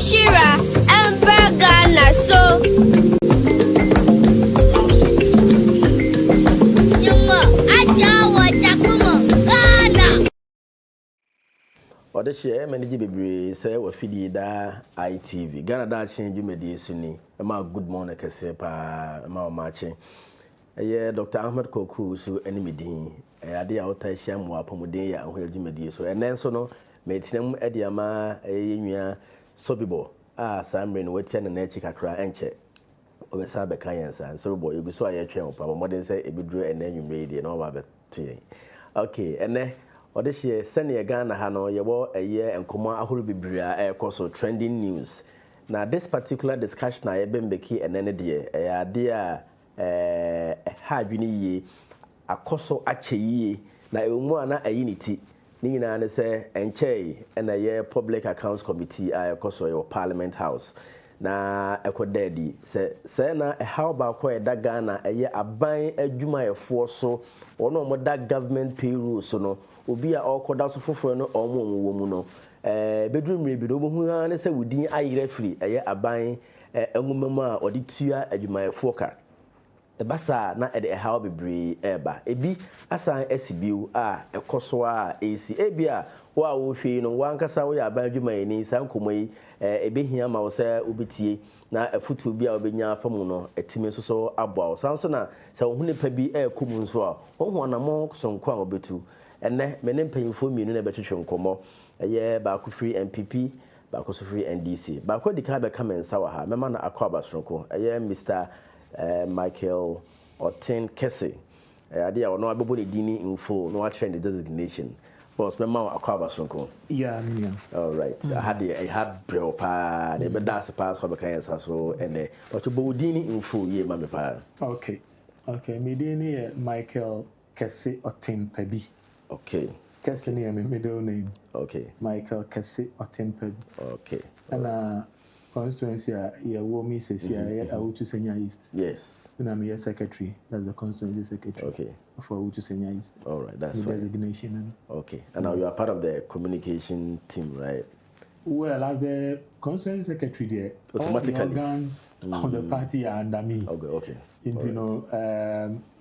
Shira Emperor Ghana so Nyuma ajawa Jakumo Ghana Ode share manage bebre say wa fidi da ITV Ghana da change dwumadi suni ma good morning kese pa ma o mache eye Dr. Ahmed Koku so animedin ade a wota hia mo apomuden ya ho dwumadi so enen so no metinam ade ama yenua Sobibo samre no watia na echi kakra enche obesa be kan yansa Sobibo egu so ayetwe opa modern say ebiduro enen nwumre die na o ba betie okay ene ode hye sene Ghana ha no yebo eye enkomo ahoro bibria ekoso trending news na this particular discussion I bembeki enene de ade a ha adwini yi akoso acheyi na emu ana ayiniti ni nyina ne se enchei na ye public accounts committee a ekoso your parliament house na ekodedi se na how ba ko da Ghana eye aban adwuma efo so ono mo da government payroll so no obi a okoda so foforo no omo wo mu no bedroom mrebi do bohu ha ne se wudin ayire free eye aban enwumamu a odi tua adwuma efo ka basa na ede how bebre eba ebi asan asibiu a ekoso a esi ebia wa wo hwe no wankasa wo ya aban adwuma ni san komoi ebehia ma wo se obetie na afutu bi a obenya fam no etime so abo san so na se wo hune pa bi ekomu nso a wo ho na mo sonko a obetu ene mene mpanyifo mienu na betwetwe nkomo eye ba ko free MPP ba ko so free NDC ba ko dika be kamensa wa ha mema na akwa basronko eye Mr Michael Otin Kese ade a wono abebo ne dini info no trend designation boss mema akwa basronko yeah all right I had bro pa ne be das pass ko be kan yesa so ene but bo dini info ye ma me pa okay me dini Michael Kese Otin Pabi. Okay. Kese ni my middle name. Okay. Michael Kese Otin Pabi. Okay. And constituency ya wo mi sesi ya Awutu Senya East. Yes. And I'm your secretary. That's the constituency secretary. Okay. For Awutu Senya East. All right, that's the designation. Okay. And now you are part of the communication team, right? Well, as the constituency secretary there, automatically all the organs on the party are under me. Okay. You know,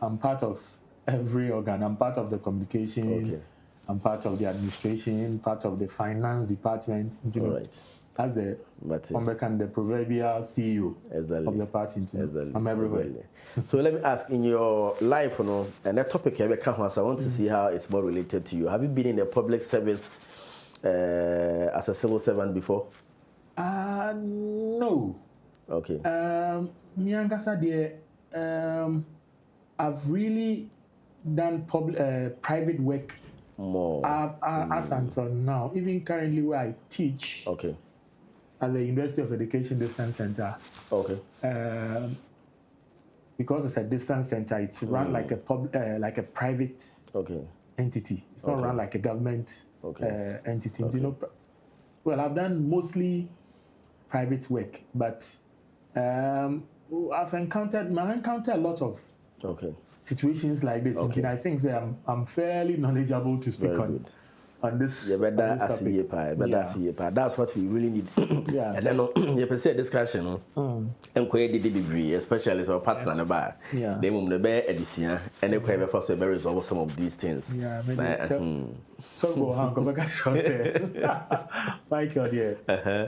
I'm part of every organ. I'm part of the communication. Okay. I'm part of the administration, part of the finance department. You know, right. That's the proverbial CEO of the party. I'm everywhere. So let me ask, in your life, and that topic I want to see how it's more related to you. Have you been in the public service as a civil servant before? No. Okay. I've really done private work more as until now. Even currently, where I teach. Okay. At the University of Education Distance Center. Okay. Because it's a distance center, it's run like a private entity. It's not run like a government entity. You know, well, I've done mostly private work, but I've encountered a lot of situations like this. And I think I'm fairly knowledgeable to speak on this. That's what we really need. And then you can see a discussion. And especially so parts on the bar. They move the bear edition and they can first resolve some of these things. So go on, come back. Michael, yeah.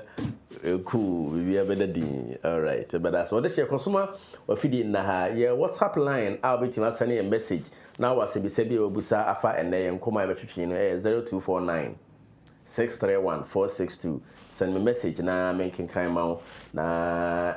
Cool, we have better. All right, but that's what this year consumer or feeding na yeah. WhatsApp line, I'll be sending a message. Now was Sebi Obusa Afa and then come my 0249 631 462. Send me message na making kind out na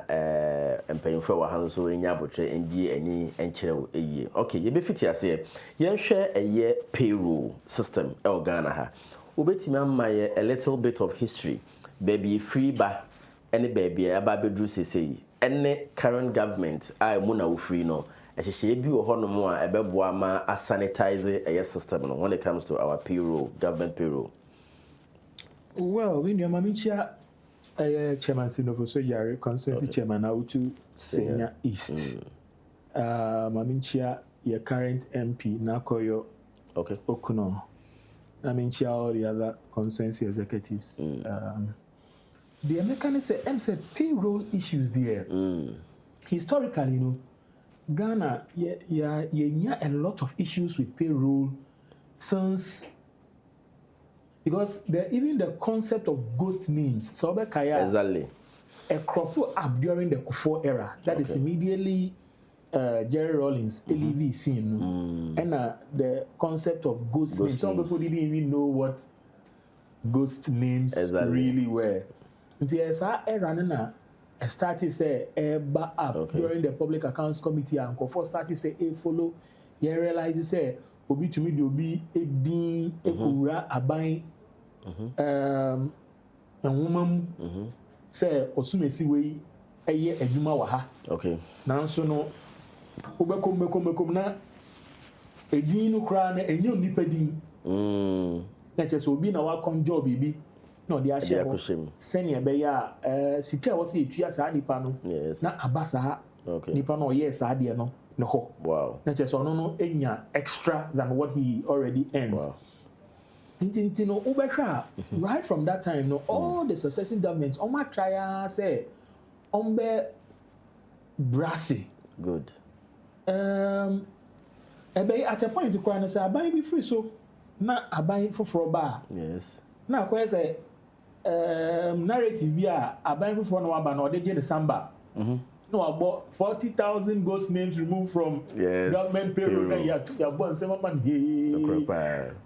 paying for Hanso in Yabotre and ye any enchel a year. Okay, you be fit here say you share a year payroll system El Ghana ha. Ubetima my a little bit of history. Baby free ba any baby aba bedru say any current government I muna free no. As she be a more a bebwama a sanitize a system when it comes to our payroll, government payroll. Well, when your mamicha chairman Sinovo Sojari, constituency chairman Awutu Senya East. Mamicha your current MP Nakoyo Okuno. Mamicha all the other constituency executives. the American say payroll issues there. Historically, you know, Ghana, a lot of issues with payroll since, because even the concept of ghost names, so exactly, a crop up during the Kufuor era. That is immediately Jerry Rawlings, LEV scene, and the concept of ghost names. Some people didn't even know what ghost names really were. Until that era, I started say back up during the Public Accounts Committee, and Kufuor started say follow. You realize say obi to me dey obi edin ekura aban woman say osumesi we eye adwuma wa ha. Okay. Nanso no obekom na edin no kra na enye onipa din. Na chese obi na wa kon job bibi na odi ahye ho. Senior be ya sika wo se etua saa nipa no. Na abasa nipa no ye saa de no. No. Wow. Na chese ono no enya extra than what he already earns. Wow. No, right from that time, no, all the successive governments, on my trial say, ombe brassy. Good. At a point, you can say, I buy be free, so now I buy for bar. Yes. Now, quite say, narrative, yeah, I buy for no one, or they get the samba. No, I bought 40,000 ghost names removed from government payroll. You bought 7 months.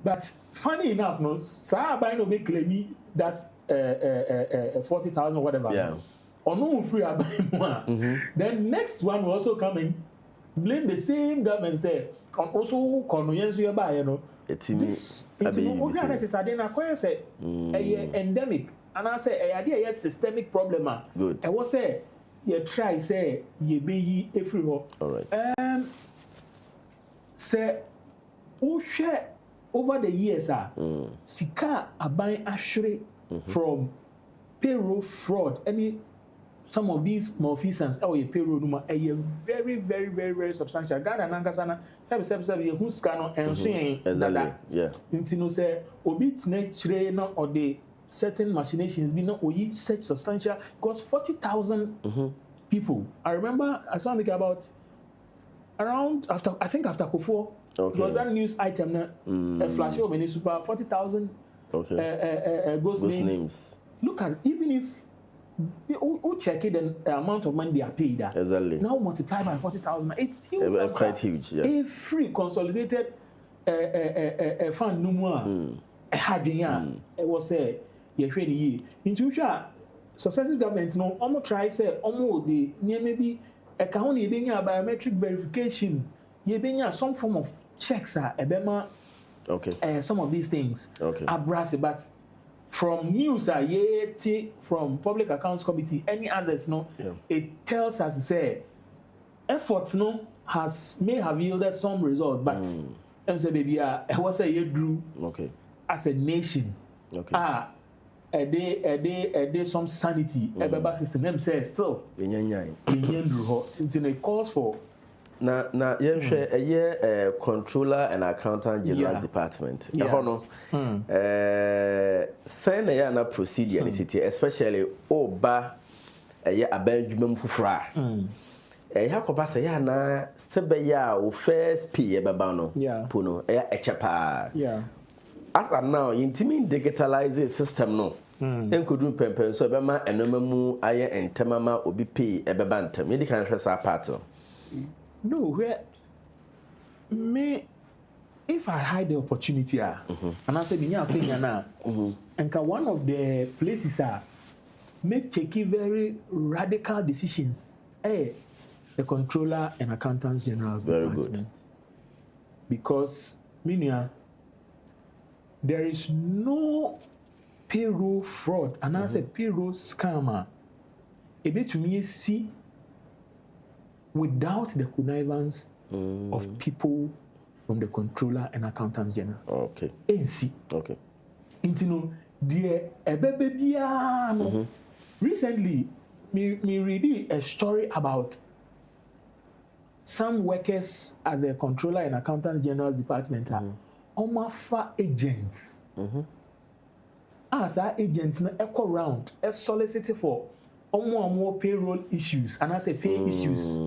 But funny enough, no, Sabai no make claim that 40,000 or whatever. Yeah. Or no free about one. Then next one will also come in, blame the same government. Say, also convenience you buy, you know. It's endemic, and I say, a systemic problem. Good. I was say. You try say you be everywhere. All right. Say who share over the years sika aban ashre from payroll fraud. Some of these malfeasance your payroll number very, very, very, very substantial. Ghana nankasana sabi who scan and swing. Exactly. Yeah. Intino say obi tne no or the certain machinations be not oyi such substantial because 40,000 people. I remember I saw about around after Kufuor. It was that news item a flash over many super 40,000 ghost names. Look at even if you check it the amount of money they are paid. Exactly. Now multiply by 40,000. It's huge. Quite huge. Yeah. A free consolidated fund no more. It was a into successive governments no almost try say almost the maybe a county being biometric verification some form of checks some of these things are brassy, but from news from Public Accounts Committee any others it tells us to say efforts may have yielded some results, but say baby was a year drew as a nation a day some sanity a system them says still until it calls for na a year controller and accountant general department sign a year na procedure in city especially oba a year abandonment fufra ya ko pasa ya na sebe ya o first pay e baba no puno e chepa as and now intimi digitalize system no enkodu pempen so be ma enomamu aye entemama obi pay e beba ntem yedi kan hwesa part no where me if I had the opportunity and I said nya kwenya na and one of the places may take very radical decisions the controller and accountants general's department. Good. Because there is no payroll fraud and I said payroll scammer a bit to me see without the connivance of people from the controller and accountants general. Okay. NC. Okay. Intino dear ebebe recently me reading a story about some workers at the controller and accountants general's department are Omafa agents. as our agents na echo round a solicit for more payroll issues and I say pay issues.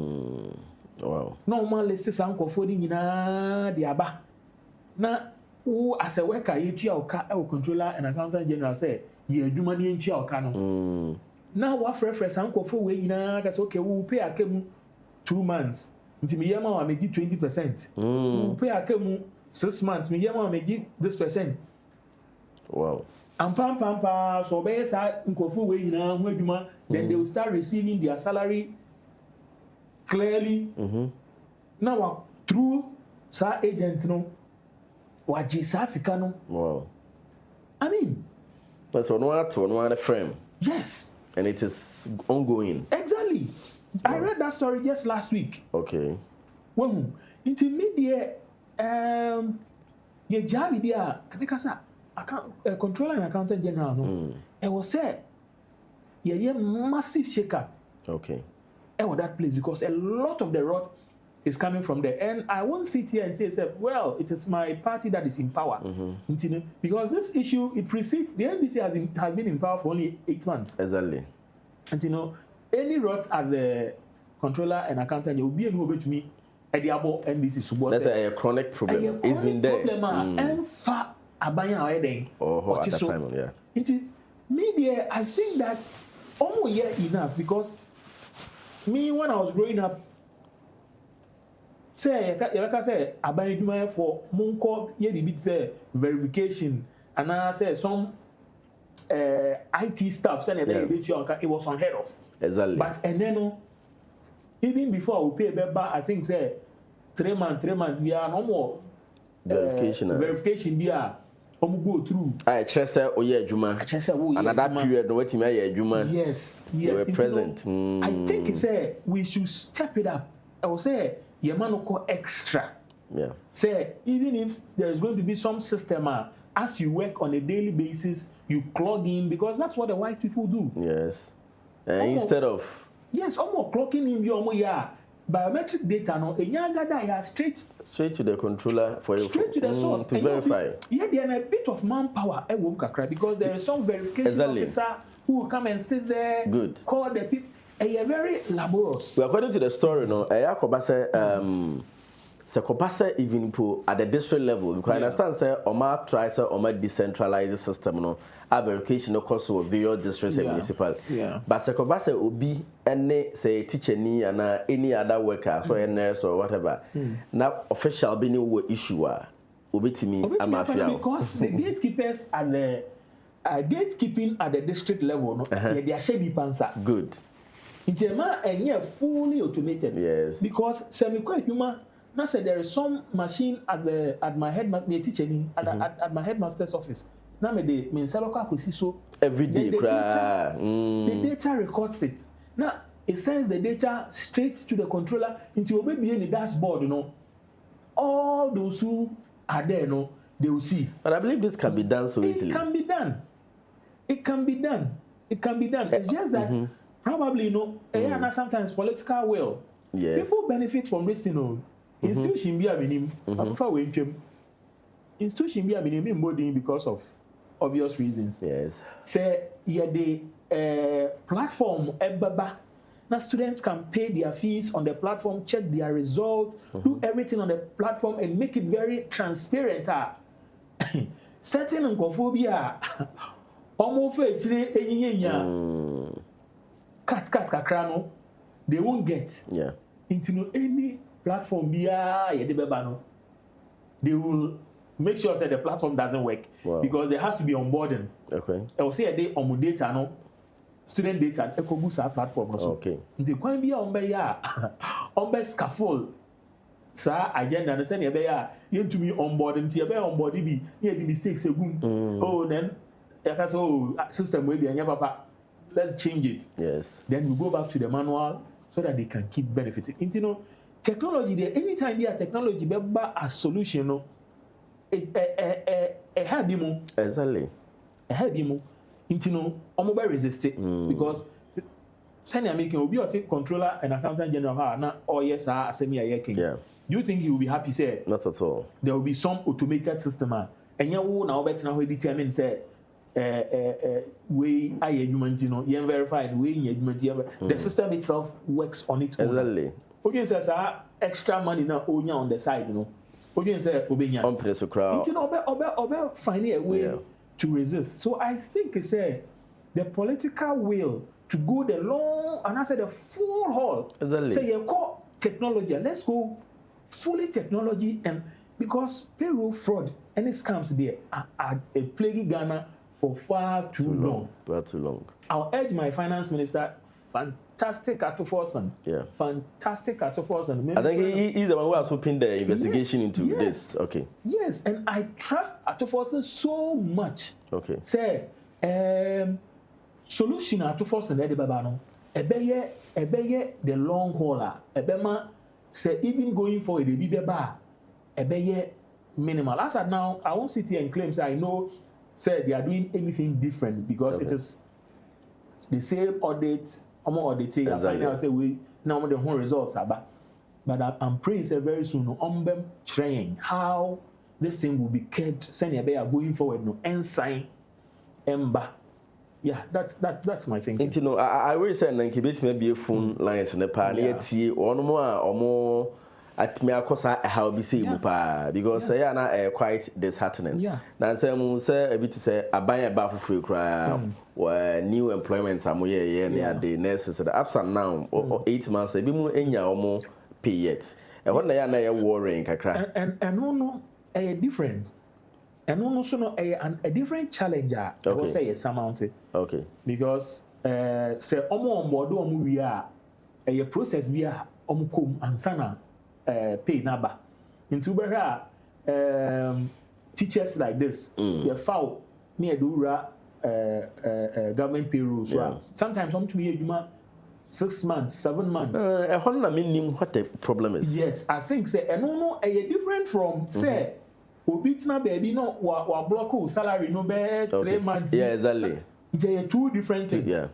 Wow. No man let's say some confiding in the aba. Na who as a worker you controller and accountant general say ye do money into your canon. Now what reference uncle for way that's okay, we will pay a 2 months. Until me yama wa meji 20%. We will pay a 6 months, me yama wa meji this percent. Wow. And pam so be sa nkofu we nyina ho adwuma, then they will start receiving their salary clearly. Now through sa agent no waji sa sika no. Wow. I mean, that's one frame. Yes. And it is ongoing. Exactly. I read that story just last week. Okay. When intermediate ye jabi dia kabikasa controller and accountant general no. It was said massive shake-up. Okay. And that place because a lot of the rot is coming from there. And I won't sit here and say, well, it is my party that is in power. Because this issue, it precedes, the NDC has been in power for only 8 months. Exactly. And any rot at the controller and accountant, you will be able to me at the abo NDC support. That's a chronic problem. It's been there. And far abaya wedding. Oh, at that time, yeah. Maybe I think that almost enough because me when I was growing up, say abaya do for monko ye bit say verification and I say some IT stuff say it was unheard of. Exactly. But and then even before we pay I think say 3 months we are no more verification we are go through. I trust say oye adwuma. Another period no wetin aye adwuma. Yes. They were present. I think it's we should step it up. I will say your man will extra. Yeah. Say even if there is going to be some system as you work on a daily basis, you clog in because that's what the white people do. Yes. Instead of almost clocking in your biometric data no straight to the controller for you straight to the source to verify. There a bit of manpower because there is some verification officer who will come and sit there. Good. Call the people. Very laborious. Well, according to the story, no, Sekopase even at the district level because I understand say Oma tries Oma decentralized system no verification cost of various districts and municipal. But Sekopase obi any say teacher ni and any other worker so a nurse or whatever. Now official be no issue obi timi amafia because the gatekeepers and the gatekeeping at the district level no they are shady pansa. Good. Intema and fully automated. Yes. Because semi-quite now said there is some machine at my at my headmaster's office. Now me so every day the data records it. Now it sends the data straight to the controller into maybe in the dashboard, all those who are there, they will see. But I believe this can be done so easily. It can be done. It's just that probably sometimes political will. Yes. People benefit from this, Institution be a minimum. Institution be a minimum because of obvious reasons. Yes. Say the platform now students can pay their fees on the platform, check their results, do everything on the platform and make it very transparent. Certain uncophobia almost cut kakrano they won't get into any platform they will make sure that the platform doesn't work because there has to be onboarding. Okay. I will say a day on data student data boost our platform also. Okay. Until can be on scaffold sa agenda and send you to me onboarding onboard be the mistakes oh then system will be papa. Let's change it. Yes. Then we go back to the manual so that they can keep benefiting. Technology there, anytime there technology be a solution, help you. Exactly. Help you. Omo be resist it because send you making obi or take controller and accountant general na yes asemi ayekin. Yeah. Do you think he will be happy? Say not at all. There will be some automated system. And you will now better now determine say way I human, you know, you verify the way you the system itself works on its own. Exactly. Audience says extra money now on the side, you know. Audience says obenya. On press crowd. You know, finding a way to resist. So I think it's the political will to go the long and I said the full haul. Exactly. Say you call technology. Let's go fully technology, and because payroll fraud and scams there are plaguing Ghana for far too long. Far too long. I'll urge my finance minister. Fantastic Atuforson. Yeah. Fantastic Atuforson. I think he's the one who has opened the investigation into this. Okay. Yes, and I trust Atuforson so much. Okay. Say, solution Atuforson edi babano. Ebeye the long hauler. Ebema say even going forward the bibeba. Ebeye minimal. As at now, I won't sit here and claim say I know. Say they are doing anything different because it is the same audit. I'm auditing and find out say we now the whole results are back. But I'm praying say very soon them train how this thing will be kept. Send a bear going forward no ensign ember. Yeah, that's my thinking. You know, I will say that kibet maybe a phone lines in the party or more at me because I have be see because they are not quite disheartening. Yeah. Now say a bit say I buy a bath free cry new employments are more near the nurses the ups and down or 8 months be more enya or more pay yet. And what they are now worrying kakra. And no a different. And no a different challenger. I will say a amount. Okay. Because say on board we are a process we are come and sana pay number. Into teachers like this, they foul near Dura government payrolls. Yeah. Sometimes I'm to be 6 months, 7 months. What the problem is? Yes, I think say and no a different from say Obitina baby no wa block salary no be 3 months. Yeah, exactly. They are two different things. Yeah.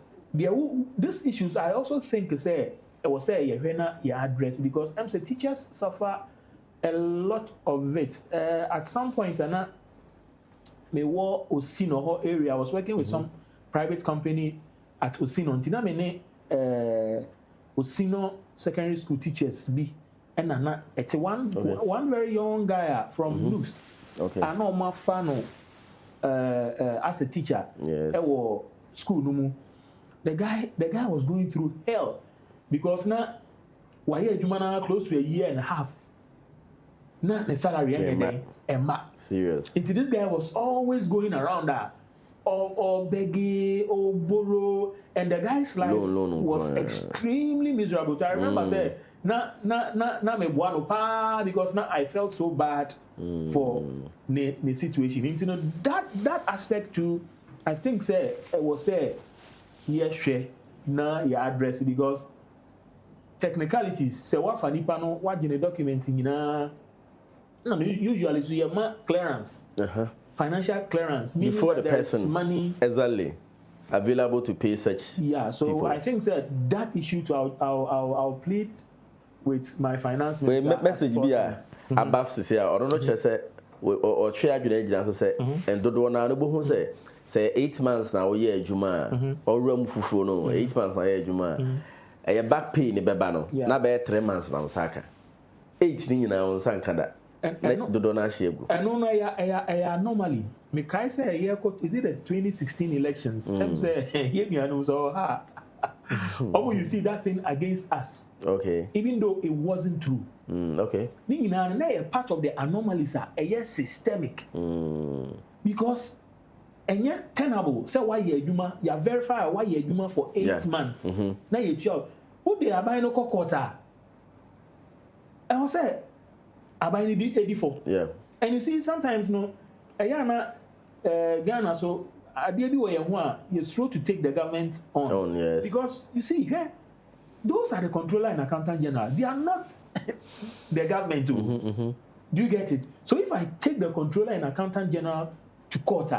These issues I also think say I was say you address because I'm say teachers suffer a lot of it. At some point, and me war Osino area. I was working with some private company at Osino. Until me Osino secondary school teachers be and it's one very young guy from Lust. Okay. I know my fan as a teacher. Yes. School no more. The guy was going through hell because now why you man close to a year and a half. Not the salary and serious. This guy was always going around that or begging or borrow, and the guy's life was extremely miserable. So I remember saying, na me buano pa because now I felt so bad for the situation. You know that aspect too. I think say it was say yes share na your address because technicalities say what for nipa no what in the documenting na usually so your clearance financial clearance before the person money exactly available to pay such so people. I think that issue to I'll plead with my finance minister message be above say or no say or try adwena say and do na no bo say 8 months now we adwuma or ram fufuo no 8 months na adwuma e back pay ni beba no na be 3 months na usaka 8 ni nyina on sanka da do do na shegu and no normally me kai say a year is it the 2016 elections say you know so you see that thing against us even though it wasn't true ni nyina na a part of the anomalies are a systemic because and yet tenable say why you verify why you for 8 months now you job who they are buying no quarter I was say I buy the 84 and you see sometimes no Ghana so I did way you're slow to take the government on because you see those are the controller and accountant general they are not the government too. Do you get it? So if I take the controller and accountant general to court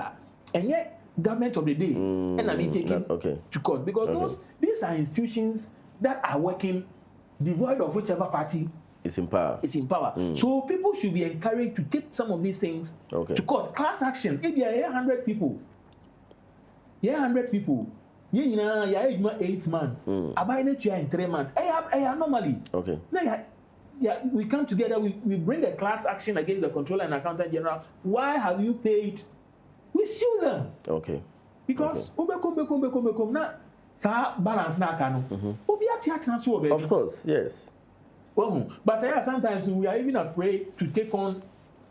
and yet government of the day and I mean taking to court because these are institutions that are working devoid of whichever party is in power. So people should be encouraged to take some of these things to court. Class action. If there are 100 people Yeah, 100 people. Yeah, 8 months. I buy it in 3 months. Normally. Okay. Yeah, we come together, we bring a class action against the Controller and Accountant General. Why have you paid? We sue them. Okay. Because na balance na kano. Of course, yes. But sometimes we are even afraid to take on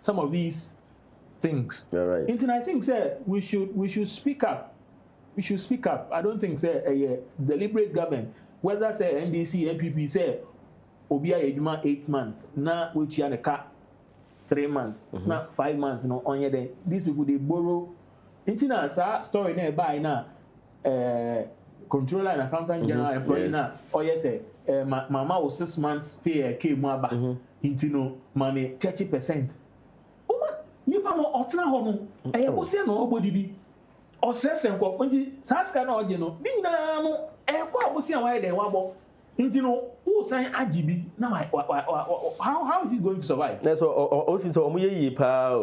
some of these things. You're right. And I think we should speak up. We should speak up. I don't think a deliberate government, whether say NDC, NPP say Obia 8 months, now which you the 3 months, now 5 months, no on your day. These people they borrow. Intina story nearby now. Controller and Accountant General employee now. Oh yes, mama was 6 months pay a K mwaba. Intino money 30%. Oh man, nipa no otna hono. Bosia no obodi bi. Osrese nko nti saska na oje no. Bi nyina no ekwa abosia wa de wabo. Intino who sign agibi now how is it going to survive? That's so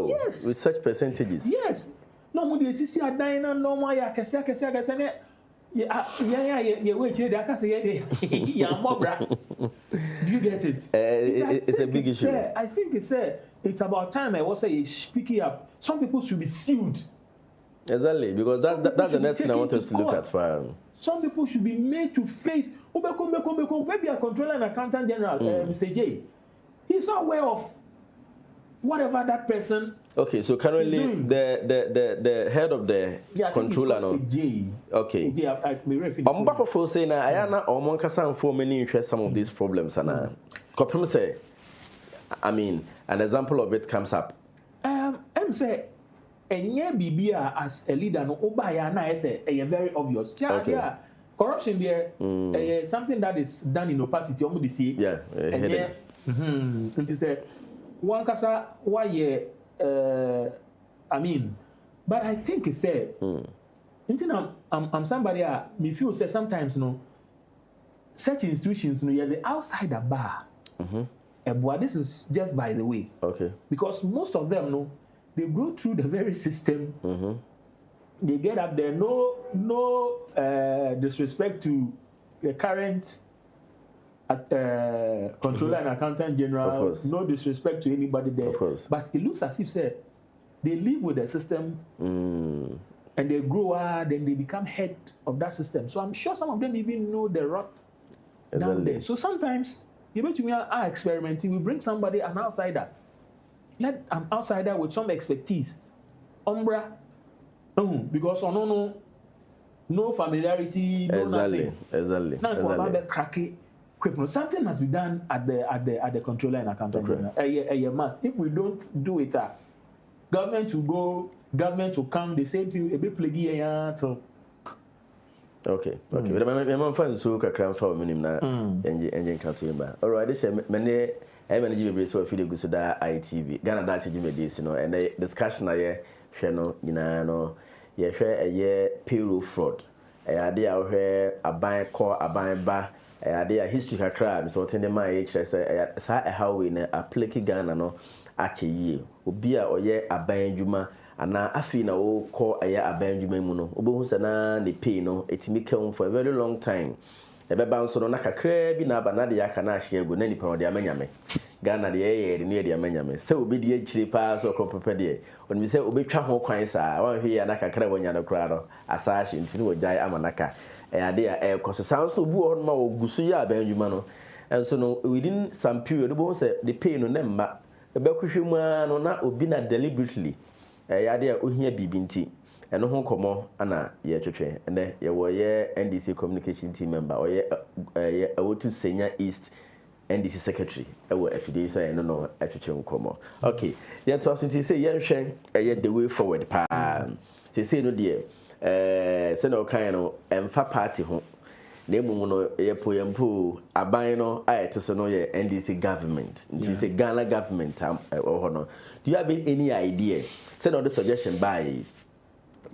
yes. With such percentages. Yes. No mo de sisi adan na no mo ya kese ne yeah wait here I say yeah mobra. Do you get it? It's a big issue. I think it's about time I was say speaking up. Some people should be sued. Exactly, because that's the next thing I want us to look at for. Some people should be made to face maybe a Controller and Accountant General, Mr. J. He's not aware of whatever that person. Okay, so currently the head of the controller no. Okay. I'm back for saying I am not on kasa for many interest some of these problems and say I mean an example of it comes up. Say enye bibia as a leader no obaya na say very obvious. Okay. Yeah. Corruption there something that is done in opacity almost the see. Yeah. It is a one kasa why I mean, but I think it's I'm somebody me feel say sometimes such institutions you're the outsider bar. But this is just by the way. Okay. Because most of them they go through the very system. They get up there. No disrespect to the current Controller and Accountant General. No disrespect to anybody there. Of course. But it looks as if they live with the system and they grow up, then they become head of that system. So I'm sure some of them even know the rot down there. So sometimes you bet me are experimenting. We bring somebody, an outsider. Let an outsider with some expertise. Umbra. Because no familiarity, no nothing. Exactly. Now something must be done at the Controller and Accountant General. A must. If we don't do it, government will go, government will come. The same thing a bit plaguey. So. Okay. But my friends who can cram for me now. Engine country. All right. This many. I manage to be so feel good to that ITV. Ghana Daakye Jimedies, and the discussion I share share a year payroll fraud. I idea where a buy call a buy bar. I idea history of crime. So attending my age, I say how we apply Ghana no actually Ubia or ye a banjuma and now I feel now call a year a banjuma muno. Ubu sana the pay no it me come for a very long time. Ebe bounce on a crab in a banana yakana share with any power the amenyame. Ghana the air near the amenyame. So be the chili pass or copper. When we say Ubi Chaho Quinsa, I want to hear Naka Craboniano Crado, Asash in Tinu Jai Amanaka. A idea air cost sounds to boo on my Gusuya Benjumano. And so no within some period the pain on them, but a Becushuma no not ubina deliberately. A idea unia bibinti. And no home come Anna ye church and then you were NDC communication team member or ye to senior East NDC secretary. I will FD so I don't know at church come. Okay, yeah, to us to say yeah, share the way forward. They say no dear, send all kind of and far party home. Name no ye poempo abino I to no ye NDC government. It is a Ghana government or no. Do you have any idea? Send all the suggestion by.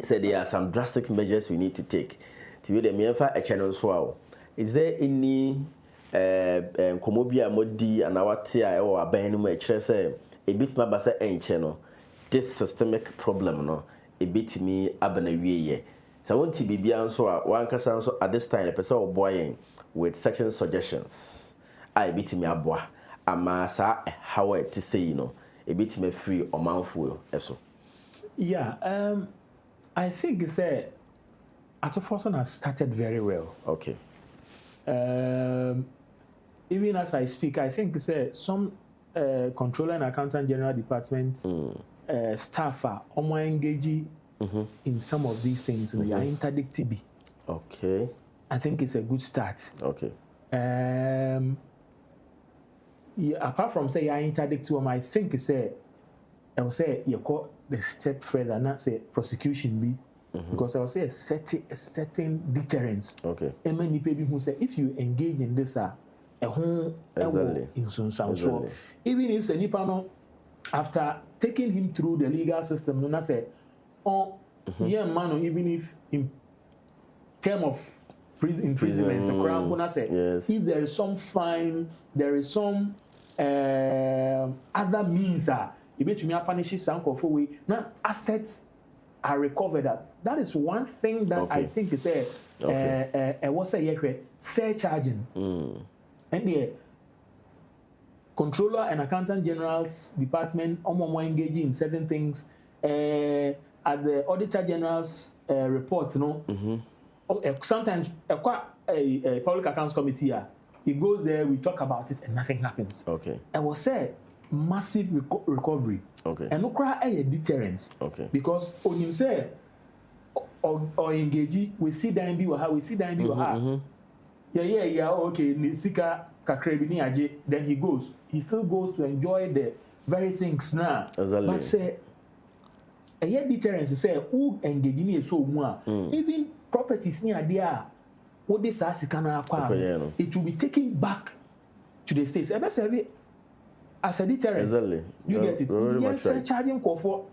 Said there are some drastic measures we need to take. To be the mere a channel swell. Is there any comobia modi and our tia or a banum a bit my basa and channel? This systemic problem, no, a bit me abanawie. So won't be beyond so one person so at this time a person or boy with certain suggestions. I beat me a boy. Amasa how to say a bit me free or mouthful eso. Yeah, I think it's a Atoforson has started very well. Okay. Even as I speak, I think it's some Controller and Accountant General Department staff are engaging in some of these things. They are interdictive. Okay. I think it's a good start. Okay. Yeah, apart from say I interdictive, I think it's I will say you call the step further, not say prosecution be. Because I will say a certain deterrence. Okay. And many people who say if you engage in this, Exactly. So even if say Nipano, after taking him through the legal system, no say, oh, yeah, man, even if in term of imprisonment, yes. if there is some fine, there is some other means you bet me punish some of way, not assets are recovered. That is one thing that I think is what's a surcharging. And the Controller and Accountant General's Department engaging in certain things at the Auditor General's reports, sometimes a Public Accounts Committee, it goes there, we talk about it, and nothing happens. Okay. I will say massive recovery. Okay. And no cry a deterrence. Okay. Because when you say or engage, we see that be how we see that be how. Yeah, okay, Nisika Kakrebini Aje, then he goes. He still goes to enjoy the very things now. Exactly. But say a year deterrence say who engaging is so more. Even properties near there, what this Asikana it will be taken back to the states. Ever serve as a deterrent. Exactly. You get it. Yes, charging for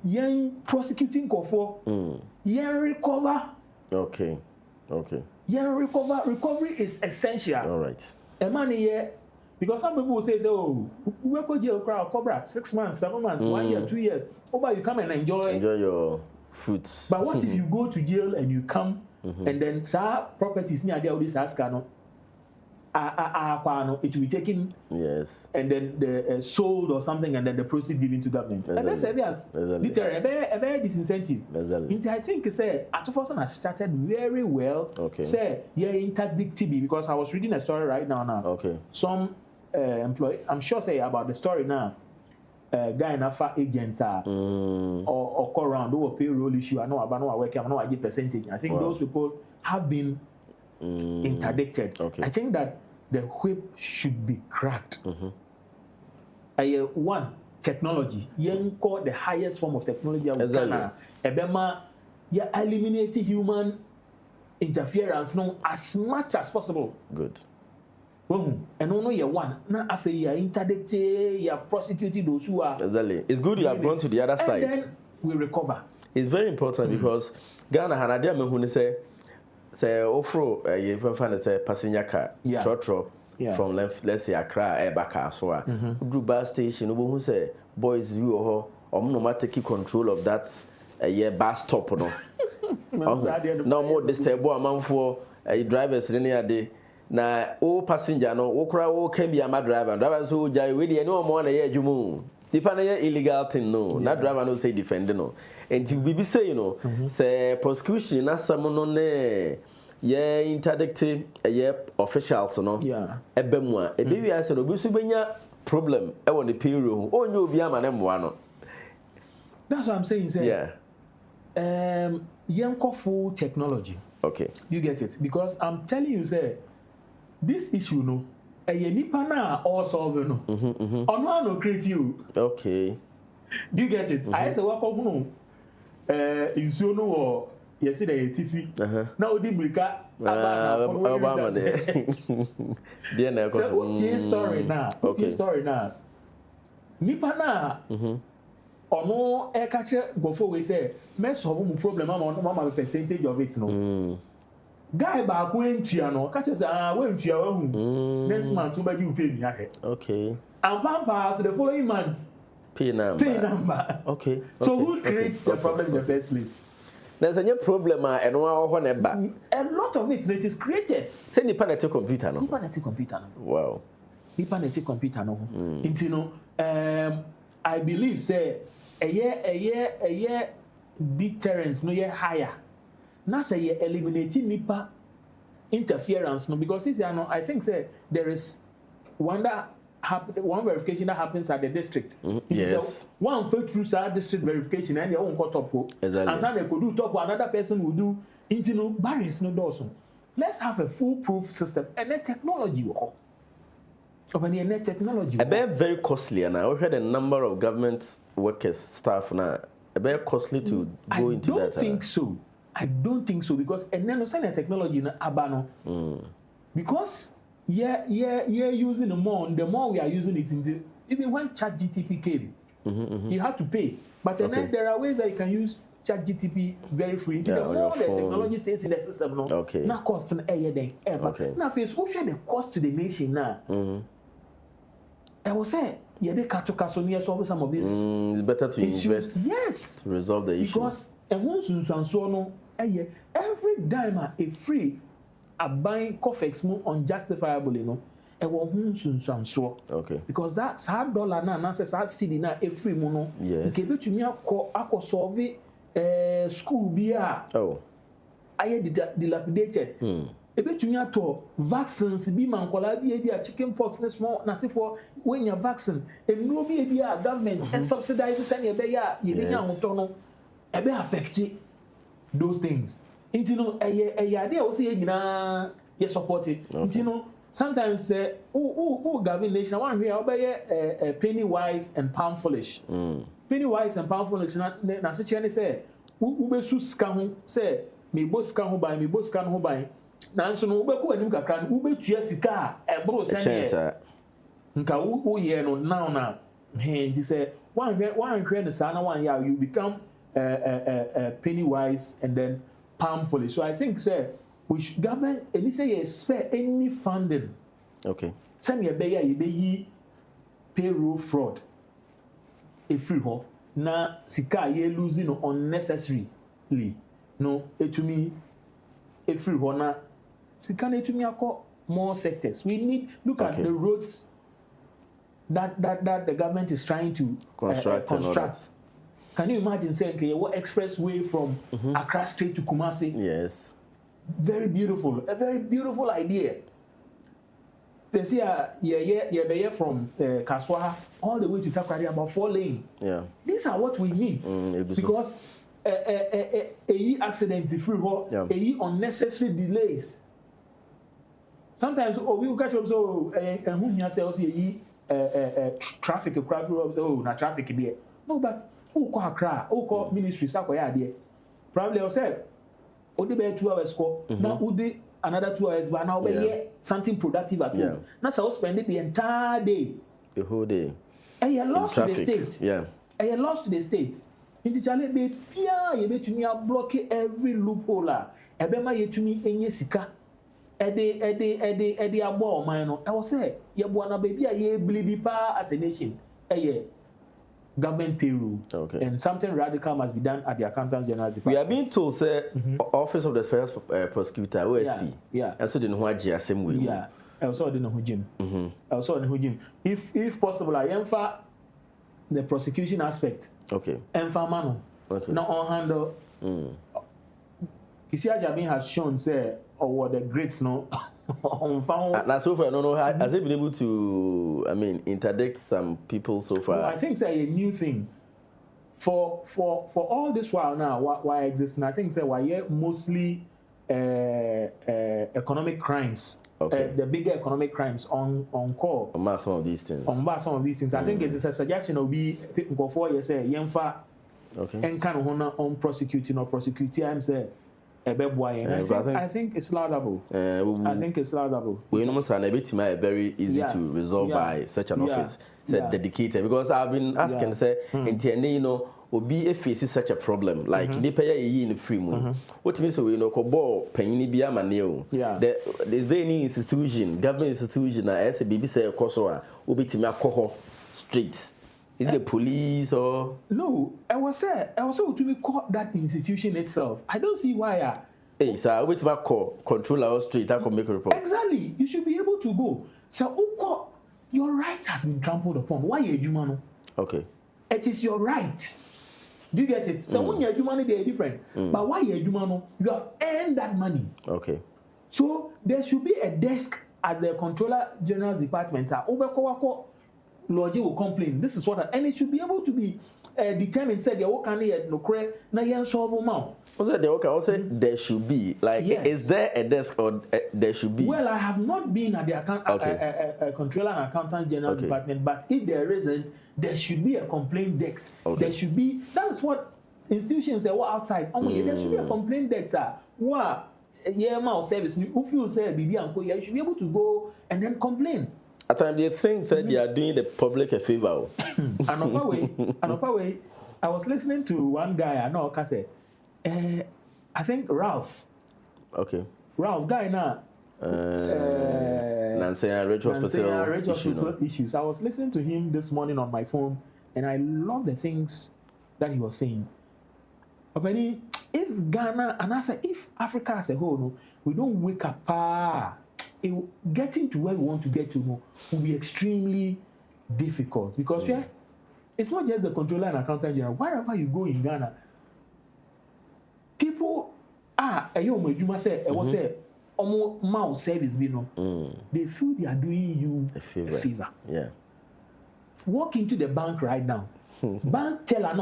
young prosecuting for young recover. Okay. Young recovery is essential. All right. A man here, because some people will say, oh, we go jail crowd cobra 6 months, 7 months, 1 year, 2 years. Oh, but you come and enjoy your fruits. But what if you go to jail and you come and then properties near there this askano? It will be taken, yes, and then the sold or something, and then the proceeds given to government. And that's literally a very disincentive. Exactly. I think Atoforson has started very well. Okay. Say interdictive because I was reading a story right now. Okay. Some employee, I'm sure say about the story now. Guy in a agent or call around do a payroll issue. I know about no work. I know I get percentage. I think those people have been interdicted. Okay. I think that the whip should be cracked. One, technology. You call the highest form of technology. Ebema, you eliminate human interference as much as possible. Good. And only one. Now after you interdicted, you prosecuted those who are. Exactly. It's good you have gone to the other side. And then we recover. It's very important because Ghana Hanadia Mehuni say offer you find say passenger car trotro from let's say Accra Back so do bus station who say boys you or no matter take control of that bus stop no more disturb amount for drivers near day na passenger no wo kura wo can be a driver so jai we dey no more na ye adwumu dipa na illegal thing no na driver no say defend no and bibi say say prosecution na some no ne ye interdictive officials no ebemu a ebewi ase no bi so benya problem e won the payroll onye obi ama ne moa no. That's what I'm saying yanko full technology. Okay, you get it because I'm telling you say this issue no nipa na all solve no ono no create you. Okay, do you get it? I say welcome no insuo no wo yes say the TV na odi mrika Obama there na so what's story now nipa na ono e ka che gofo we say me solve mu problem mama percentage of it no guy ba ko entua no ka che say we entua wa hu next month we be pay me ahe. Okay, and pampa so the following month pay number. Okay. So who creates the problem in the first place? There's a new problem and one a lot of it is created. Say nipa na computer no. Nipa na computer no. Wow. Nipa na computer no. Inti no I believe say a year deterrence no ye higher. Na say ye eliminating nipa interference no, because this year no I think say there is one verification that happens at the district. Yes. One fail through district verification and they won't cut up. Exactly. And some they could do top, another person will do into no barriers no doors. Let's have a foolproof system and then technology will come. And technology. A very costly, and I heard a number of government workers, staff now. A very costly to go into that. I don't think so. I don't think so because and then no technology na abano. Because using the more we are using it into even when ChatGTP came, you had to pay. But then there are ways that you can use ChatGTP very free. The more the technology stays in the system, no, not cost an then. Now, face what share the cost to the nation now. I will say, they cut near solve some of these. It's better to issues. invest. Yes, to resolve the issue. Because every dime a free. Buying coffees more unjustifiably, you know, okay. Because that's hard dollar now, says I see now a free mono. Yes. Give it to me, I solve school beer. Oh, I had dilapidated. A bit to me to vaccines, be man, be a chicken pox, this more, Nasi for when you're vaccine, and no be a government and subsidizes any a bear, you didn't a bit affected those things. You know, a idea also you support it. You know, sometimes govern nation. I want to hear about penny wise and pound foolish. Penny wise and pound foolish. Na such any say, ube sus kahu say me boss kahu by me boss kahu by. Na so no ube ko anim kakra ube tua sika e bro send nka wo ye no now he nti say one hwe ne sa na one ya you become penny wise and then harmfully. So I think, sir, we should government and say spare any funding. Okay. Send your bayer, payroll fraud. A free ho. Na sika ye losing unnecessarily. No, it to me a free ho na sika ne to me ako more sectors. We need look at the roads that the government is trying to construct. Can you imagine saying what expressway from Accra straight to Kumasi? Yes. Very beautiful. A very beautiful idea. They see from Kaswa all the way to Takrady about 4 lane. Yeah. These are what we need because a accident is free a unnecessary delays. Sometimes we will catch up so who here say also traffic na traffic there. No, but who call Accra? Who call ministry? Probably I said, "Ode be 2 hours call now. Ode another 2 hours, but now be something productive at home. Now so spend the entire day, the whole day. And you lost to the state. Yeah, and you lost to the state. Into Charlie be you be to me block every loophole. Ebema ye to me enye sika. Ede abo man no. I was say ye buana baby ye bleed pa as a nation. Government payroll, and something radical must be done at the Accountants General Department. We are being told, say, Office of the Special Prosecutor, OSP. Yeah. Also, didn't want the same way. Yeah. I also didn't know Jim. Also didn't know Jim. If possible, I emphasize the prosecution aspect. Okay. Emphasize okay. Now on handle. Isia Jabin has shown, say, or the greats no. Now, so far, no, has it been able to, interdict some people so far? No, I think it's a new thing. For all this while now, why existing? I think it's why mostly economic crimes. The bigger economic crimes on call. On some of these things. I think it's a suggestion of be people for you say yenfa. And kind of on prosecuting or prosecuting. I'm saying. I think it's laudable. I think it's laudable. We know a bit very easy to resolve by such an office. Dedicated because I've been asking, say, will be a face such a problem like they pay in the free moon. What means we know Kobo, Penny Biama Neo. There's any institution, government institution, as a BBC Kosoa, will be to me alcohol streets. Is the police or no? I was to be call that institution itself. I don't see why. Hey, sir, wait about call control our street. I can make a report. Exactly. You should be able to go. So, your right has been trampled upon. Why are you man? Okay. It is your right. Do you get it? So when you're human, they are different. But why you're human, you have earned that money. Okay. So there should be a desk at the Controller General's Department. Lodge will complain. This is what, and it should be able to be determined. Said, "You can hear no credit. Now you solve amount." Also, there should be like, yes. Is there a desk or there should be? Well, I have not been at the Controller and Accountant General's Department, but if there isn't, there should be a complaint desk. Okay. There should be. That is what institutions say. What outside? There should be a complaint desk. What? Service. If you say BB and you should be able to go and then complain. At times they think that they are doing the public a favor. Another way, I was listening to one guy, I know, I think Ralph. Okay. Ralph, guy now. Nancy Hospital issues. I was listening to him this morning on my phone, and I love the things that he was saying. If Ghana, and I said, if Africa as a whole, we don't wake up, getting to where we want to get to will be extremely difficult because it's not just the Controller and Accountant General. Wherever you go in Ghana, people service they feel they are doing you a favor. Yeah. Walk into the bank right now. Bank teller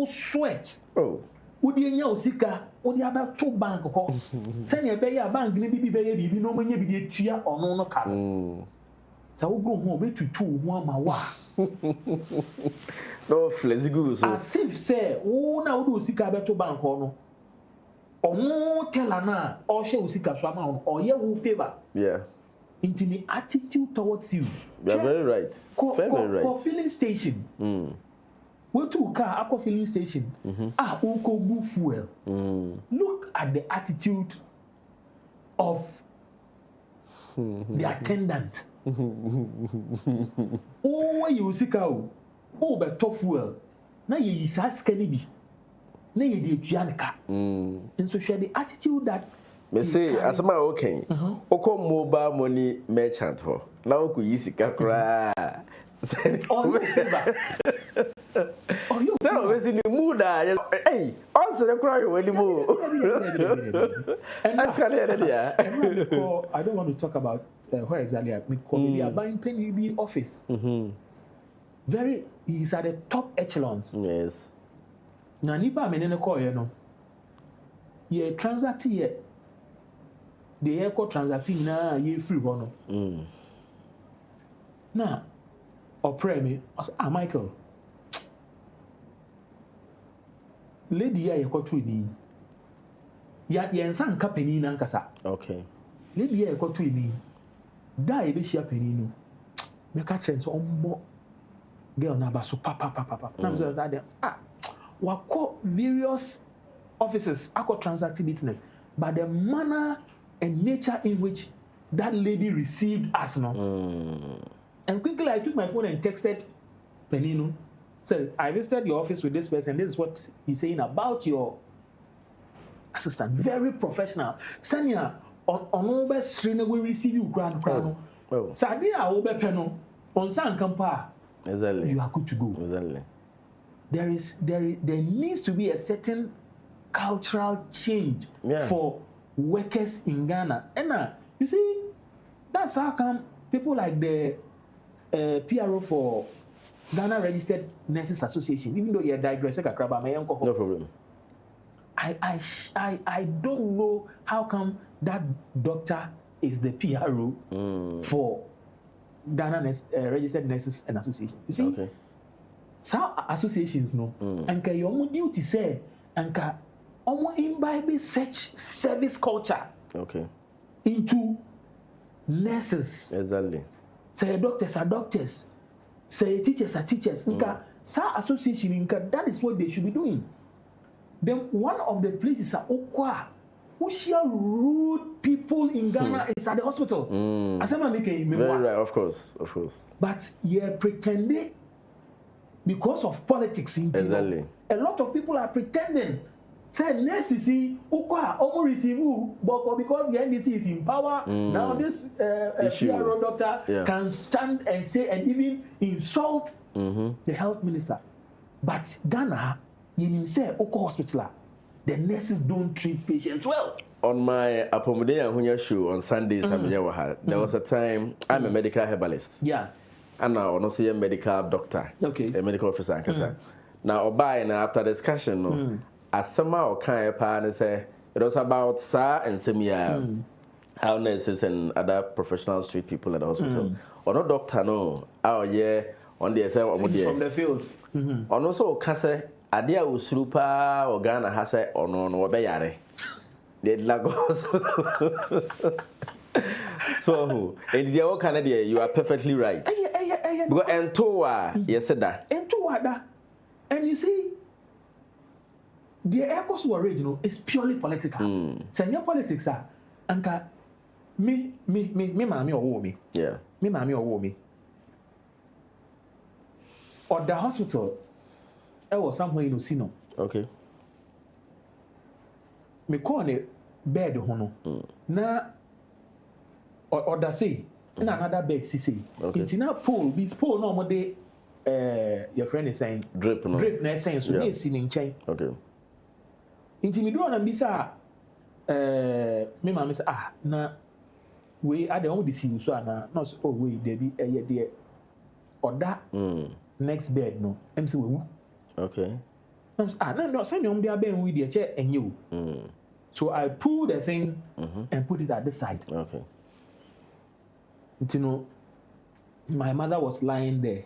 sweat. Oh. Would you know Sika? Would you have two bank ho? Send your bay a bank, maybe no money be cheer or no car. So we'll go home to 1 No flexible. As if say, oh, now do Sika better bank or no teller na or shall Sika swam or ye will favor. Yeah. Into the attitude towards you. You're very right. Very right. Filling station. Go to car, aqua filling station. Uko fuel. Look at the attitude of the attendant. Oh, you see cow. Oh, but tough fuel. Now you is asking me. Now you did Janica. And so share the attitude that. Me say, as my okay. Oko mobile money merchant ho. Now ku yisi kakra. Oh, you always in the mood. Hey, also the cry when you move. I don't want to talk about where exactly I am buying penny office. He's at the top echelons. Yes. Now, Nipa menene call ye transact here. The airco transacting na ye free hono. Now, or pray me, Michael. Lady ya yekotu ni. Ya yensan ka penny nankasa. Okay. Lady ya yekotu ni. Da ebe shia penny no. Me ka chere so ombo girl na ba so papa. Na so that wako various offices ako transacting business, but the manner and nature in which that lady received us and quickly I took my phone and texted Penino. Said, I visited your office with this person. This is what he's saying about your assistant. Very professional. Sanya on over Srina will receive you grand. Sadia over Peno on San Kampa. Exactly. You are good to go. Exactly. There needs to be a certain cultural change for workers in Ghana. And you see, that's how come people like the PRO for Ghana Registered Nurses Association, even though you're digressing, no problem. I don't know how come that doctor is the PRO for Ghana Registered Nurses and Association. You see, some associations and your duty say and imbibe such service culture into nurses. Exactly. Say doctors are doctors. Say teachers are teachers. Sa association that is what they should be doing. Then one of the places are Okwa who share rude people in Ghana is at the hospital. Very right, of course. But yeah, pretending because of politics. Exactly. A lot of people are pretending. Say nurses see receive but because the NDC is in power, now this PRO doctor can stand and say and even insult the health minister. But Ghana, you say hospital, the nurses don't treat patients well. On my Apomodea show on Sundays, there was a time I'm a medical herbalist. Yeah. And now I'm also a medical doctor. Okay. A medical officer. Now, after discussion, as somehow kind of say it was about and Semia, how nurses and other professionals treat people at the hospital. Or no doctor, no. On the from the field. On also, Kase. Adia usrupa organa hase ono no obeyare de lagos so and the all Canada you are perfectly right because entoa yes that entoa da and you see the echoes were original is purely political say politics are anka me mami owo me yeah me mami owo me or the hospital I was somewhere in Osino. Okay. Me call it bed hono. Na or da say na another bed see. It's in a pool. This pool no more day your friend is saying drip na saying so me see in chain. Okay. Inti me do na bisa me mama say na we are the only see so na no so we dey be there or that next bed no em say we. Okay. No, send you there with the chair and you. So I pull the thing and put it at the side. Okay. You know, my mother was lying there.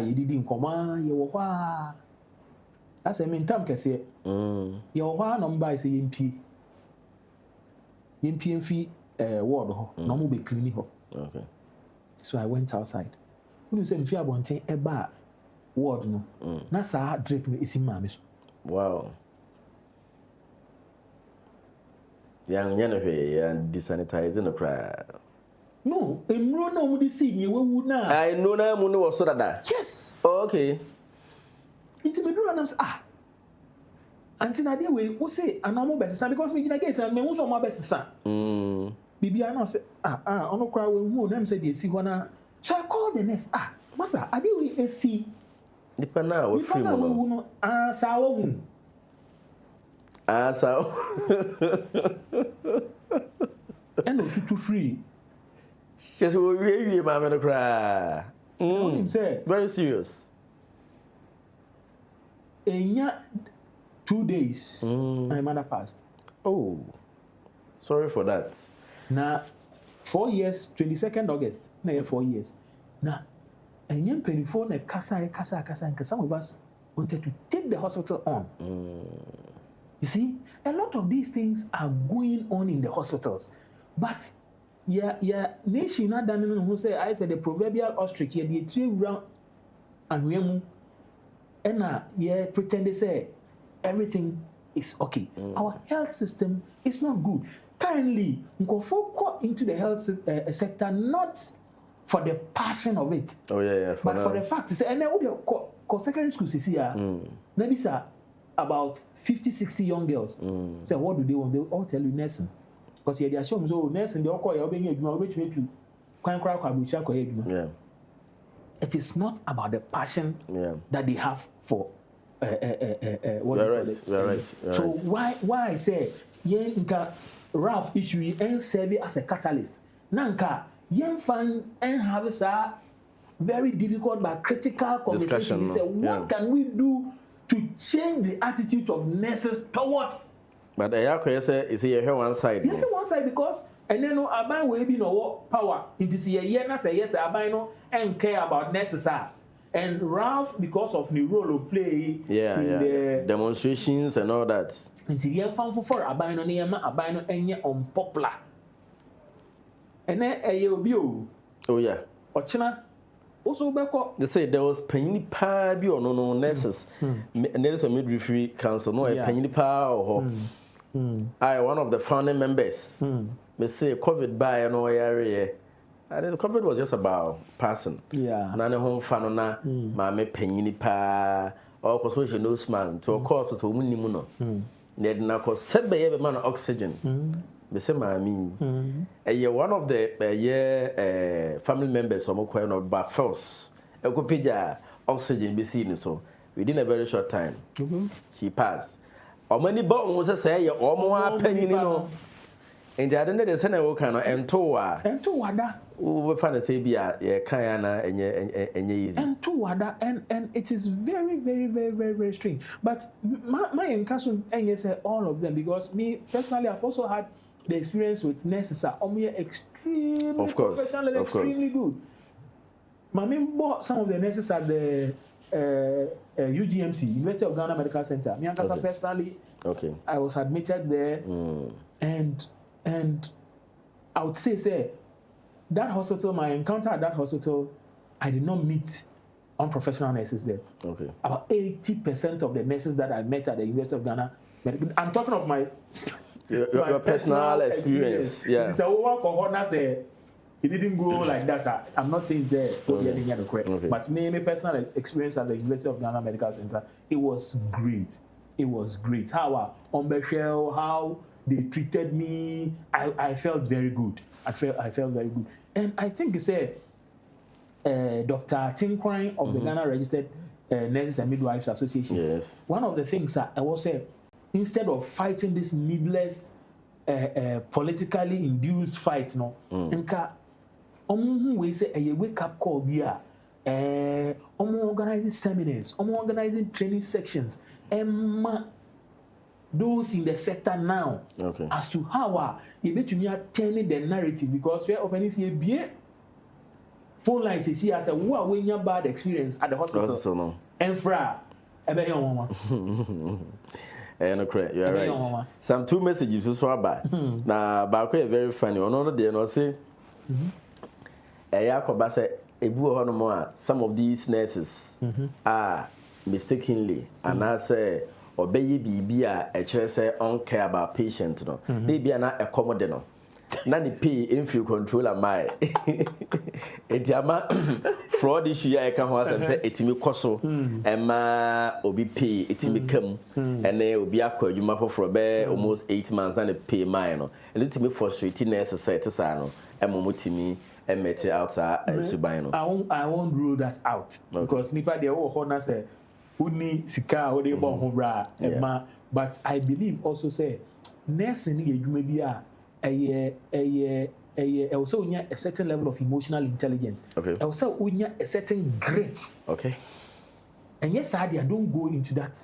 You didn't come on, you were. That's a mean time, Cassie. Your one number is a MP. MP fee ward, no more be cleaning. Okay. So I went outside. When you say, if you are wanting a bar. Word no. Na sa drip no isi mame so. Wow. Yang hwe and desanitize no cry. No, emro na mu di si nye wewu na. I know na mu no wo so dada. Yes. Oh, okay. Inti me do na say Anti na dey we wo say anamo besesa because me gina gate and me hu so mo besesa. Bibia na say ono cry we hu na me say dey si ho na. So I call the nurse. Master, I dey we AC Depend now, what free mono? Sawa. And no too free. Yes, we mama cry. Very serious. In 2 days, my mother passed. Oh, sorry for that. Now, 4 years, 22nd August. Now 4 years. Now. And young penifone a kasa, and some of us wanted to take the hospital on. You see, a lot of these things are going on in the hospitals. But nation not done who say I said the proverbial ostrich here, the 3 round and pretend they say everything is okay. Our health system is not good. Currently, we go into the health sector not for the passion of it. Oh yeah. But for the fact, say, and then what secondary schools is here. Maybe sir, about 50, 60 young girls. Say, what do they want? They all tell you nursing. Because they are showing so nursing they all call you being to it is not about the passion that they have for what you call it. Right. So why I say Ralph issue and serve as a catalyst. Nanka yen find and have a very difficult but critical conversation. Say, what can we do to change the attitude of nurses towards? But the say is here one side. Yeah, one side because and then no aban will be no power. It is here na say yes aban no and care about nurses and Ralph because of the role of play in the demonstrations and all that. Until yen fan for aban no near aban no enye unpopular. And then oh yeah. Ochina also they say there was penny pa bi or no nurses. And there's a midwifery council no a penny pa or I one of the founding members. Me say COVID by no area. And COVID was just about passing. Yeah. Nane home fan na ma me penyini pa or social newsman to a course to Munimuno. Ned na ko said by every man oxygen. Me say mami. One of the family members of Mokwe no but first. E ko pija oxygen be seen so within a very short time. She passed. Or many bones say or more penyini no. And I don't know the same kind of wada. We find a sabia, Kayana, and easy. Wada, and it is very, very, very, very, very strange. But my encounter, and you say all of them, because me personally, I've also had the experience with nurses are extremely professional and extremely good. My mom bought some of the nurses at the UGMC, University of Ghana Medical Center. Me and Kasa personally, I was admitted there, and I would say that hospital, my encounter at that hospital, I did not meet unprofessional nurses there. About 80% of the nurses that I met at the University of Ghana, I'm talking of my your personal experience. Yeah. It's a work it didn't go like that. I'm not saying it's there, but my personal experience at the University of Ghana Medical Center, it was great. It was great. How they treated me, I felt very good. I felt very good. And I think it's Dr. Tinkwine of the Ghana Registered Nurses and Midwives Association. Yes. One of the things I was saying, instead of fighting this needless, politically induced fight, we say a wake up call here. Organizing seminars, organizing training sections, those in the sector now as to how you bet me turning the narrative, because we're opening a phone lines is here as a when you bad experience at the hospital. And fra and you're right. Some two messages so about now Daakye very funny. On day no say some of these nurses are mistakenly and I say or baby a say on care about patient no they be na accommodate no na ni pay inflow controller my etiama fraud issue ya ka ho asem say etimi koso ema obi pay etimi kam ene obi akwadwuma for be almost 8 months na pay my no etimi frustrating necessary to say no emomotimi emete outside suban no I won't rule that out because nipa dey wo ho na say uni sika o dey bon ho bra but I believe also say nursing ye dwuma bi a also unya a certain level of emotional intelligence. Also unya a certain grit. And yes, I don't go into that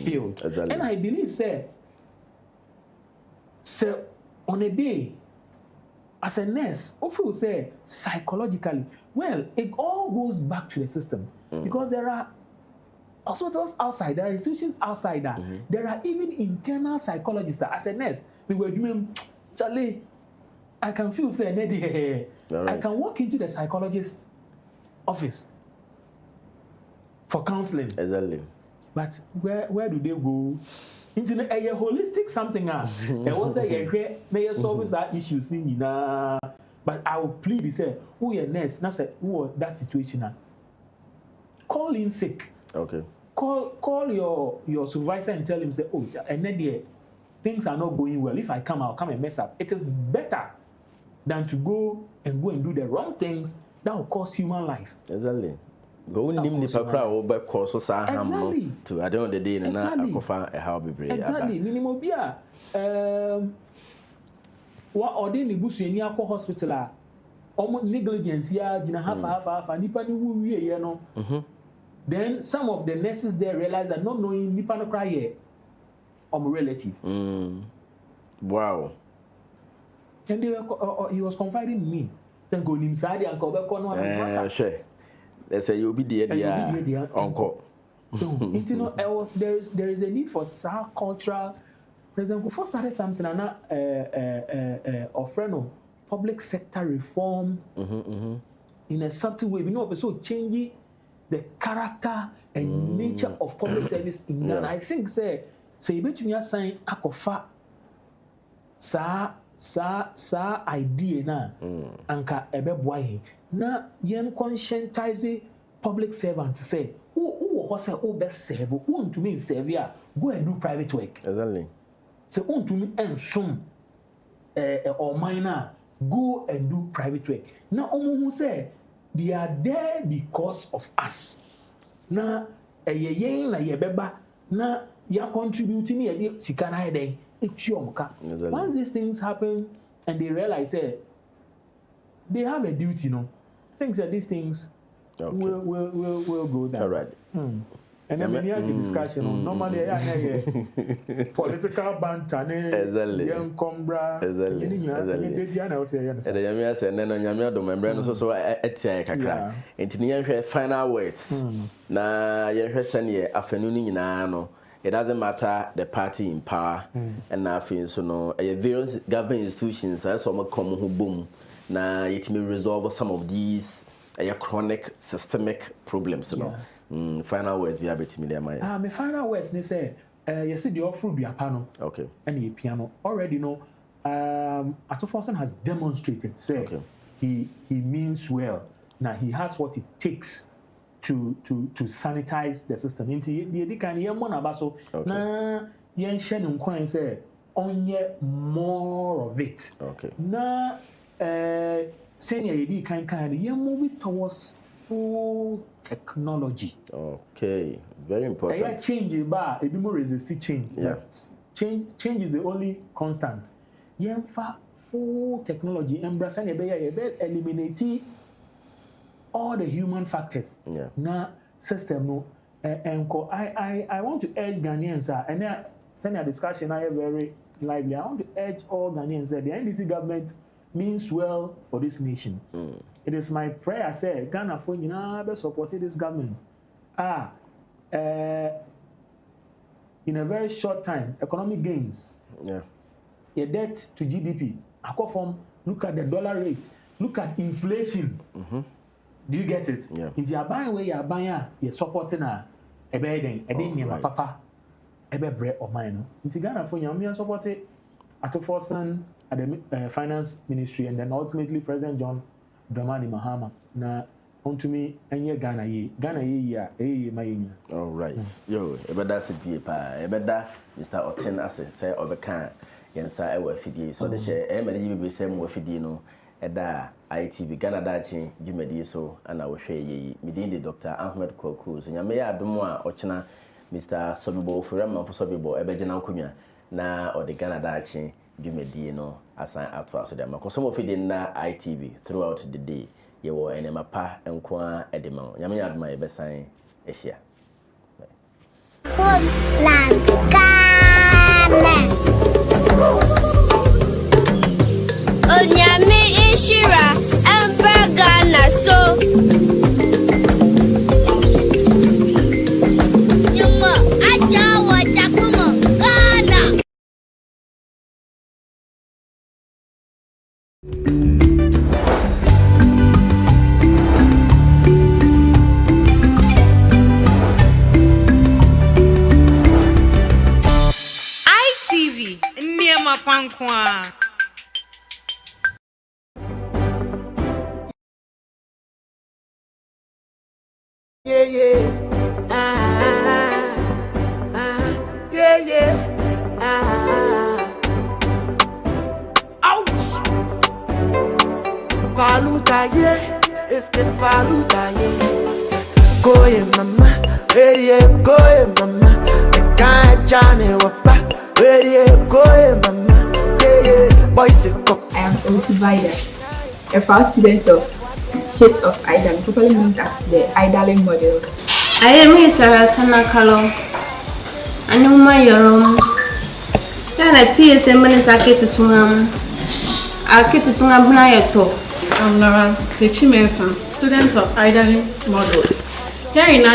field. Exactly. And I believe say on a day as a nurse, often say psychologically, well, it all goes back to the system because there are hospitals outside, there are institutions outside that. There are even internal psychologists that as a nurse, we were doing Charlie, I can feel say I can walk into the psychologist's office for counseling. Exactly. But where do they go? Into a holistic something and also may solve that issues but I will plead to say who your nurse, not say who that situation. Call in sick. Call your supervisor and tell him say, oh, and then things are not going well. If I come, I'll come and mess up. It is better than to go and do the wrong things that will cost human life. Exactly. Go in the crowd over course exactly. To I don't the day and I how be brave. Exactly. Minimum beer. What ordain the bush in your hospital? Almost negligence, half, and nipa ni you know. Then some of the nurses there realize that not knowing nipa no cry here. Relative. Wow. And he was confiding in me. Saying go inside and go back on sure. They say you'll be there, uncle. So, you know, there is a need for some cultural. For example, before started something and offering public sector reform in a subtle way. You know, so changing the character and nature of public service in Ghana. I think say you bet me assign akofa sa idea na anka ebeboa yen na yen conscientize public servants say who say who best serve who to me serve ya go and do private work exactly say who to me ensum or minor go and do private work na who say they are there because of us na yen na yebeba na ya contributing ye sika na heden once these things happen and they realize they have a duty, things that these things will go down. All right. And then when you have the discussion, normally political banter, young combra, final words. Na it doesn't matter the party in power and nothing. So no, various government institutions as some come who boom. Now it may resolve some of these chronic systemic problems. Final words we have it me there, my. My final words they say you see the offer be a panel. Okay. And the piano already Atoforson has demonstrated say he means well. Now he has what it takes to sanitize the system. Inti the kan ye mo na ba so na ye nhye ne nkwan say onye more of it. Okay. Na senior ye kan ye move towards full technology. Okay, very important. Yeah, change ba e be more resist change. Yeah. Change is the only constant. Ye fa full technology embrace na be eliminate all the human factors. Yeah. Na system no I want to urge Ghanaians and then discussion I very lively. I want to urge all Ghanaians that the NDC government means well for this nation. It is my prayer say Ghana for be supporting this government. In a very short time, economic gains. Yeah. Your debt to GDP. I call from look at the dollar rate, look at inflation. Do you get it? Yeah. In the buying way you're buying, you're supporting a bed, papa, a bread or mine. In Ghana for you, support it at Forson at the finance ministry, and then ultimately President John Dramani Mahama. Now, on to me, and ye Ghana ye, my. All right. Yo, that's it, Mr. Oten Asset, say over can, yes, I will feed you. So the share, be same with Fidino. Eda ITV Ghana Daakye Jumedi so ana wo hwe yi midin Dr. Ahmed Kwaku so nyame ya adomo a ochena Mr. Sobibo Furama Sobibo ebegina nkomia na ode Ghana Daakye Jumedi no asan atwa so dem akoso fidi na ITV throughout the day ye wo enema pa enko a edema nyame ya adoma ebesan ehia Homeland Ghana Onyame Ishira Emperor Ghana so Nyuma ajawa Jakuma Ghana ITV Niema Pankwa Yeah. Ouch. Paluta, yeah. It's good paluta, yeah. Go, yeah, mama. Ready, go, yeah, mama. I can't Johnny Wapa. Ready, go, yeah, mama. Yeah. Boys, go. I am Osubida, a proud student of Shades of Idol, properly known as the Idol models. I am Sarah Sanakalo. I know my young. Then at 2 years, and when I get to Tungam, I get to Tungam Nayato. I'm Nara Techimenson, student of Idol models. Here in